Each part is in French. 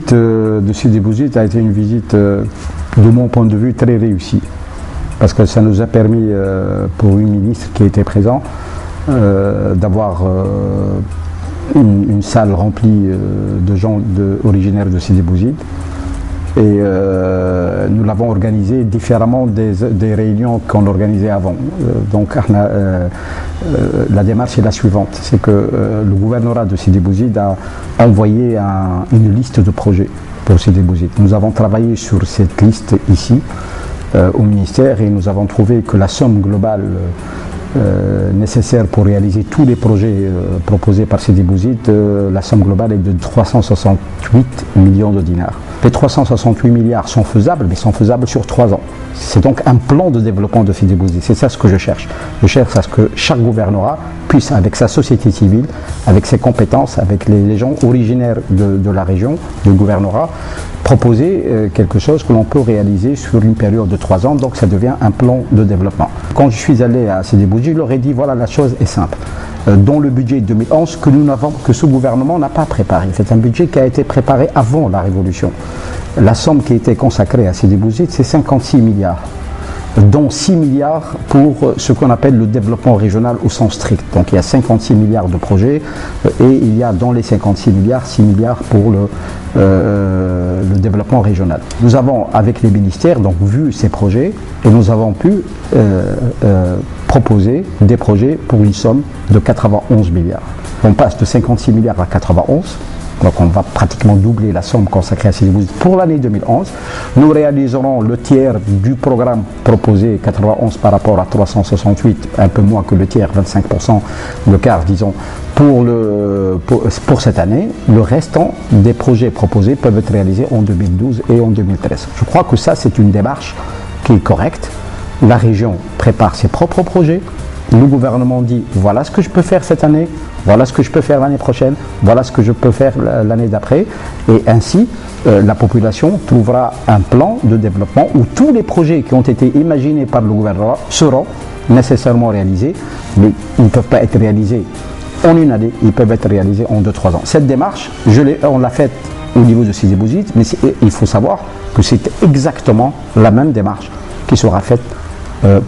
visite de Sidi Bouzid a été une visite, de mon point de vue, très réussie. Parce que ça nous a permis, pour une ministre qui était présent, d'avoir une salle remplie de gens originaires de Sidi Bouzid. Et nous l'avons organisé différemment des réunions qu'on organisait avant. Donc la démarche est la suivante, c'est que le gouvernorat de Sidi Bouzid a envoyé une liste de projets pour Sidi Bouzid. Nous avons travaillé sur cette liste ici, au ministère, et nous avons trouvé que la somme globale nécessaire pour réaliser tous les projets proposés par Sidi Bouzid, la somme globale est de 368 millions de dinars. Les 368 milliards sont faisables, mais sont faisables sur 3 ans. C'est donc un plan de développement de Sidi Bouzid. C'est ça ce que je cherche. Je cherche à ce que chaque gouvernorat puisse, avec sa société civile, avec ses compétences, avec les gens originaires de la région, du gouvernorat, proposer quelque chose que l'on peut réaliser sur une période de 3 ans. Donc ça devient un plan de développement. Quand je suis allé à Sidi Bouzid, je leur ai dit voilà, la chose est simple. Dans le budget 2011 que ce gouvernement n'a pas préparé. C'est un budget qui a été préparé avant la Révolution. La somme qui a été consacrée à Sidi Bouzid, c'est 56 milliards, dont 6 milliards pour ce qu'on appelle le développement régional au sens strict. Donc il y a 56 milliards de projets et il y a dans les 56 milliards, 6 milliards pour le développement régional. Nous avons, avec les ministères, donc vu ces projets et nous avons pu proposer des projets pour une somme de 91 milliards. On passe de 56 milliards à 91. Donc on va pratiquement doubler la somme consacrée à Sidi Bouzid pour l'année 2011. Nous réaliserons le tiers du programme proposé, 91 par rapport à 368, un peu moins que le tiers, 25%, le quart disons, pour cette année. Le restant des projets proposés peuvent être réalisés en 2012 et en 2013. Je crois que ça c'est une démarche qui est correcte. La région prépare ses propres projets. Le gouvernement dit voilà ce que je peux faire cette année, voilà ce que je peux faire l'année prochaine, voilà ce que je peux faire l'année d'après. Et ainsi, la population trouvera un plan de développement où tous les projets qui ont été imaginés par le gouvernement seront nécessairement réalisés, mais ils ne peuvent pas être réalisés en une année, ils peuvent être réalisés en 2-3 ans. Cette démarche, on l'a faite au niveau de Sidi Bouzid, mais il faut savoir que c'est exactement la même démarche qui sera faite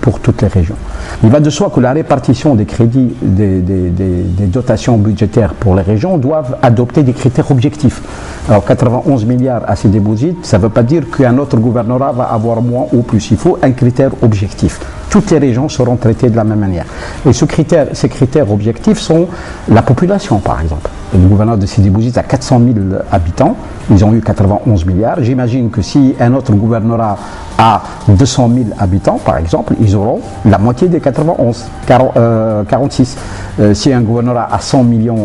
pour toutes les régions. Il va de soi que la répartition des crédits, des dotations budgétaires pour les régions doivent adopter des critères objectifs. Alors 91 milliards à Sidi Bouzid, ça ne veut pas dire qu'un autre gouvernorat va avoir moins ou plus. Il faut un critère objectif. Toutes les régions seront traitées de la même manière. Et ces critères objectifs sont la population, par exemple. Le gouvernement de Sidi Bouzid a 400 000 habitants, ils ont eu 91 milliards. J'imagine que si un autre gouvernorat a 200 000 habitants, par exemple, ils auront la moitié des 46. Si un gouvernorat a 100 000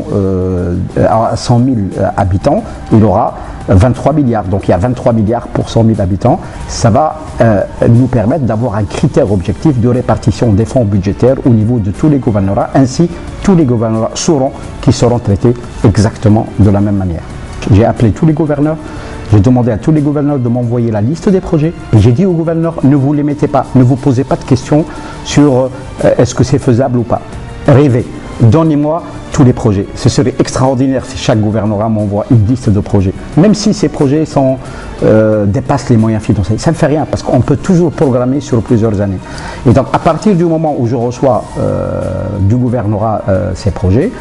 habitants, il aura 23 milliards. Donc il y a 23 milliards pour 100 000 habitants. Ça va nous permettre d'avoir un critère objectif de répartition des fonds budgétaires au niveau de tous les gouvernorats. Ainsi, tous les gouvernorats sauront qu'ils seront traités exactement de la même manière. J'ai appelé tous les gouverneurs. J'ai demandé à tous les gouverneurs de m'envoyer la liste des projets et j'ai dit aux gouverneurs, ne vous les mettez pas, ne vous posez pas de questions sur est-ce que c'est faisable ou pas. Rêvez, donnez-moi tous les projets. Ce serait extraordinaire si chaque gouvernorat m'envoie une liste de projets. Même si ces projets dépassent les moyens financiers, ça ne fait rien parce qu'on peut toujours programmer sur plusieurs années. Et donc à partir du moment où je reçois du gouvernorat ces projets,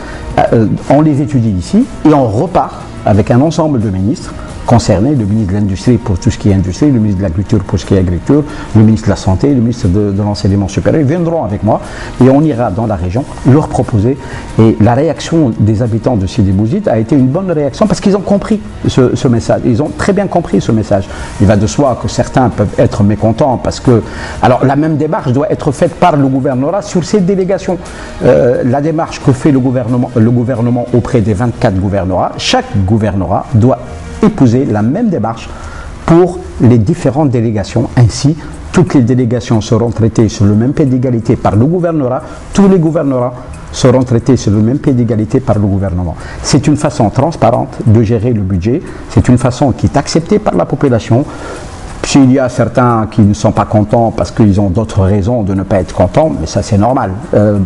on les étudie ici et on repart avec un ensemble de ministres concernés, le ministre de l'Industrie pour tout ce qui est industrie, le ministre de l'Agriculture pour ce qui est agriculture, le ministre de la Santé, le ministre de l'Enseignement supérieur, ils viendront avec moi et on ira dans la région leur proposer. Et la réaction des habitants de Sidi Bouzid a été une bonne réaction parce qu'ils ont compris ce message, ils ont très bien compris ce message. Il va de soi que certains peuvent être mécontents parce que, alors la même démarche doit être faite par le gouvernorat sur ces délégations. La démarche que fait le gouvernement auprès des 24 gouvernorats, chaque gouvernorat doit épouser la même démarche pour les différentes délégations. Ainsi, toutes les délégations seront traitées sur le même pied d'égalité par le gouvernorat. Tous les gouvernorats seront traités sur le même pied d'égalité par le gouvernement. C'est une façon transparente de gérer le budget. C'est une façon qui est acceptée par la population. S'il y a certains qui ne sont pas contents parce qu'ils ont d'autres raisons de ne pas être contents, mais ça c'est normal.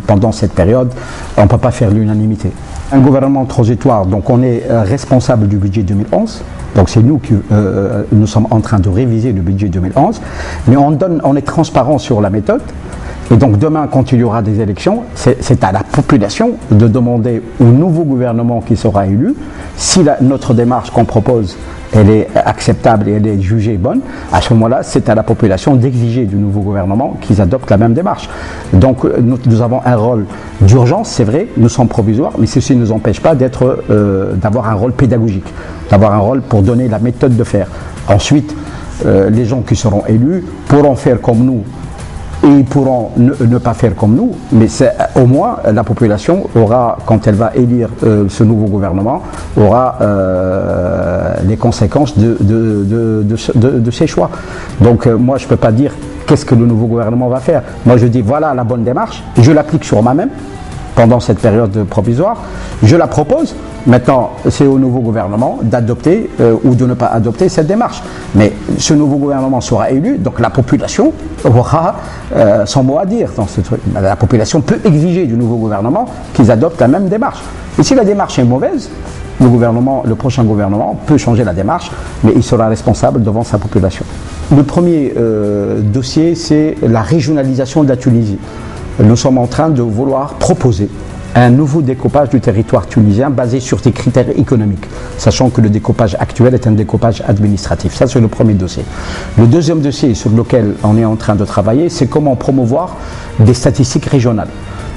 Pendant cette période, on ne peut pas faire l'unanimité. Un gouvernement transitoire, donc on est responsable du budget 2011, donc c'est nous qui nous sommes en train de réviser le budget 2011, mais on est transparent sur la méthode. Et donc demain, quand il y aura des élections, c'est à la population de demander au nouveau gouvernement qui sera élu si notre démarche qu'on propose elle est acceptable et elle est jugée bonne. À ce moment-là, c'est à la population d'exiger du nouveau gouvernement qu'ils adoptent la même démarche. Donc nous avons un rôle d'urgence, c'est vrai, nous sommes provisoires, mais ceci ne nous empêche pas d'avoir un rôle pédagogique, d'avoir un rôle pour donner la méthode de faire. Ensuite, les gens qui seront élus pourront faire comme nous, et ils pourront ne pas faire comme nous, mais au moins la population aura, quand elle va élire ce nouveau gouvernement, aura les conséquences de ses choix. Donc moi je ne peux pas dire qu'est-ce que le nouveau gouvernement va faire. Moi je dis voilà la bonne démarche, je l'applique sur moi-même pendant cette période provisoire, je la propose. Maintenant, c'est au nouveau gouvernement d'adopter ou de ne pas adopter cette démarche. Mais ce nouveau gouvernement sera élu, donc la population aura son mot à dire dans ce truc. La population peut exiger du nouveau gouvernement qu'ils adoptent la même démarche. Et si la démarche est mauvaise, le prochain gouvernement peut changer la démarche, mais il sera responsable devant sa population. Le premier dossier, c'est la régionalisation de la Tunisie. Nous sommes en train de vouloir proposer un nouveau découpage du territoire tunisien basé sur des critères économiques, sachant que le découpage actuel est un découpage administratif. Ça, c'est le premier dossier. Le deuxième dossier sur lequel on est en train de travailler, c'est comment promouvoir des statistiques régionales.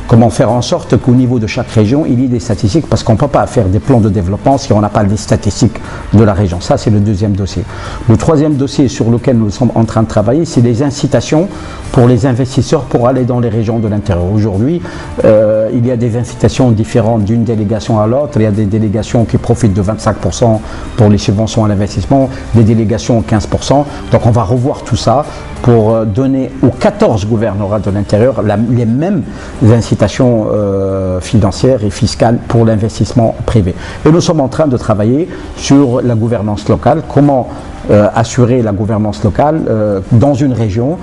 Comment faire en sorte qu'au niveau de chaque région, il y ait des statistiques, parce qu'on ne peut pas faire des plans de développement si on n'a pas les statistiques de la région. Ça, c'est le deuxième dossier. Le troisième dossier sur lequel nous sommes en train de travailler, c'est les incitations pour les investisseurs pour aller dans les régions de l'intérieur. Aujourd'hui, il y a des incitations différentes d'une délégation à l'autre. Il y a des délégations qui profitent de 25% pour les subventions à l'investissement, des délégations 15%. Donc on va revoir tout ça pour donner aux 14 gouvernorats de l'intérieur les mêmes incitations financières et fiscales pour l'investissement privé. Et nous sommes en train de travailler sur la gouvernance locale, comment assurer la gouvernance locale dans une région,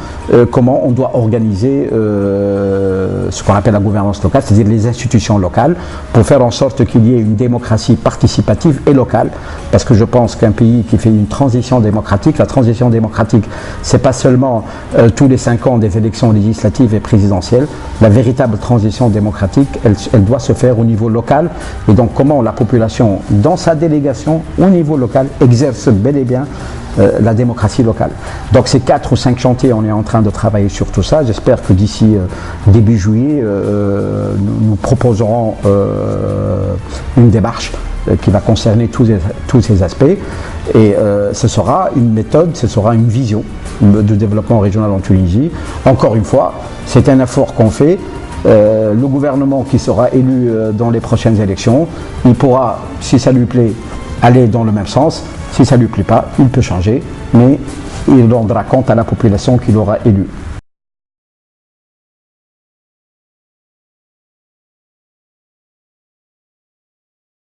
comment on doit organiser ce qu'on appelle la gouvernance locale, c'est-à-dire les institutions locales, pour faire en sorte qu'il y ait une démocratie participative et locale, parce que je pense qu'un pays qui fait une transition démocratique, la transition démocratique, c'est pas seulement tous les 5 ans des élections législatives et présidentielles, la véritable transition démocratique, elle doit se faire au niveau local, et donc comment la population, dans sa délégation, au niveau local, exerce bel et bien la démocratie locale. Donc ces 4 ou 5 chantiers, on est en train de travailler sur tout ça. J'espère que d'ici début juillet, nous proposerons une démarche qui va concerner tous ces aspects. Et ce sera une méthode, ce sera une vision de développement régional en Tunisie. Encore une fois, c'est un effort qu'on fait. Le gouvernement qui sera élu dans les prochaines élections, il pourra, si ça lui plaît, aller dans le même sens. Si ça ne lui plaît pas, il peut changer, mais il rendra compte à la population qu'il aura élu.